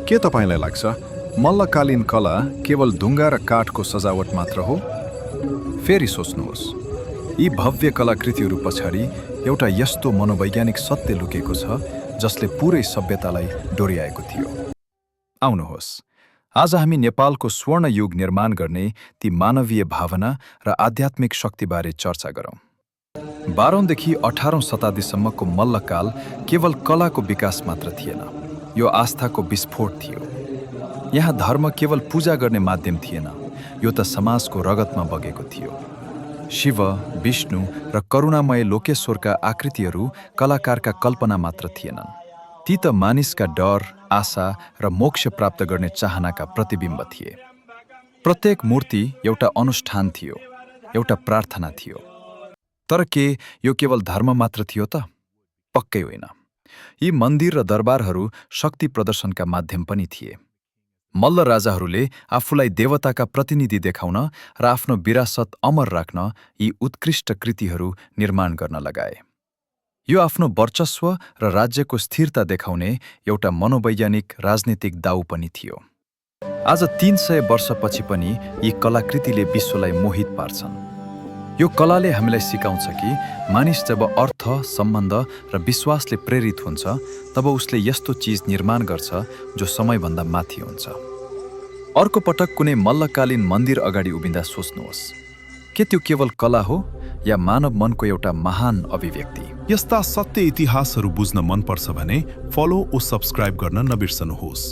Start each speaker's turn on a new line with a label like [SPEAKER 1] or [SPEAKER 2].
[SPEAKER 1] के तपाईँलाई लाग्छ मल्लकालीन कला केवल ढुङ्गा र काठको सजावट मात्र हो? फेरि सोच्नुहोस्, यी भव्य कलाकृतिहरू पछाडि एउटा यस्तो मनोवैज्ञानिक सत्य लुकेको छ जसले पुरै सभ्यतालाई डोर्याएको थियो। आउनुहोस्, आज हामी नेपालको स्वर्ण युग निर्माण गर्ने ती मानवीय भावना र आध्यात्मिक शक्तिबारे चर्चा गरौँ। 12औं देखि 18औं शताब्दीसम्मको मल्लकाल केवल कलाको विकास मात्र थिएन, यो आस्थाको विस्फोट थियो। यहाँ धर्म केवल पूजा गर्ने माध्यम थिएन, यो त समाजको रगतमा बगेको थियो। शिव, विष्णु र करुणामय लोकेश्वरका आकृतिहरू कलाकारका कल्पना मात्र थिएनन्, ती त मानिसका डर, आशा र मोक्ष प्राप्त गर्ने चाहनाका प्रतिबिम्ब थिए। प्रत्येक मूर्ति एउटा अनुष्ठान थियो, एउटा प्रार्थना थियो। तर के यो केवल धर्म मात्र थियो त? पक्कै होइन। यी मन्दिर र दरबारहरू शक्ति प्रदर्शनका माध्यम पनि थिए। मल्ल राजाहरूले आफूलाई देवताका प्रतिनिधि देखाउन र आफ्नो विरासत अमर राख्न यी उत्कृष्ट कृतिहरू निर्माण गर्न लगाए। यो आफ्नो वर्चस्व र राज्यको स्थिरता देखाउने एउटा मनोवैज्ञानिक राजनीतिक दाउ पनि थियो। आज 300 वर्षपछि पनि यी कलाकृतिले विश्वलाई मोहित पार्छन्। यो कलाले हामीलाई सिकाउँछ कि मानिस जब अर्थ, सम्बन्ध र विश्वासले प्रेरित हुन्छ तब उसले यस्तो चीज निर्माण गर्छ जो समयभन्दा माथि हुन्छ। अर्को पटक कुनै मल्लकालीन मन्दिर अगाडि उभिँदा सोच्नुहोस्, के त्यो केवल कला हो या मानव मनको एउटा महान अभिव्यक्ति?
[SPEAKER 2] यस्ता सत्य इतिहासहरू बुझ्न मन पर्छ भने फलो ओ सब्स्क्राइब गर्न नबिर्सनुहोस्।